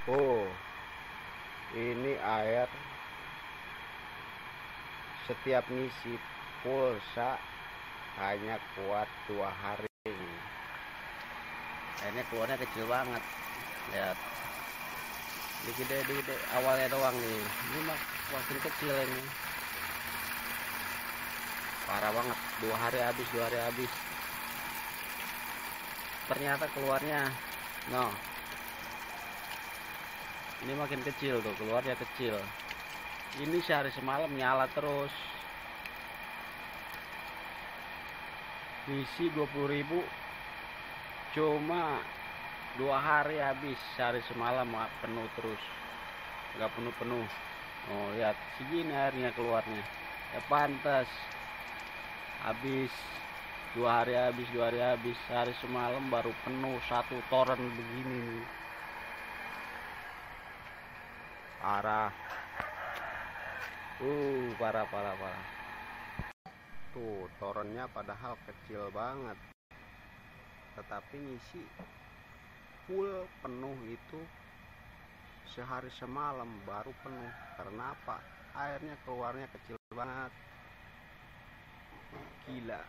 Oh, ini air setiap ngisi pulsa hanya kuat 2 hari. Airnya keluarnya kecil banget. Lihat, ini gede awalnya doang nih. Ini makin kecil ini. Parah banget. 2 hari habis, 2 hari habis. Ternyata keluarnya, no. Ini makin kecil tuh, keluarnya kecil. Ini sehari semalam nyala terus. Isi 20.000, cuma 2 hari habis. Sehari semalam penuh terus, nggak penuh-penuh. Oh, lihat segini airnya keluarnya. Ya pantas. Habis 2 hari habis, 2 hari habis. Sehari semalam baru penuh 1 toren begini nih. Parah. Parah. Tuh, torennya padahal kecil banget. Tetapi ngisi full penuh itu sehari semalam baru penuh. Karena apa? Airnya keluarnya kecil banget. Gila.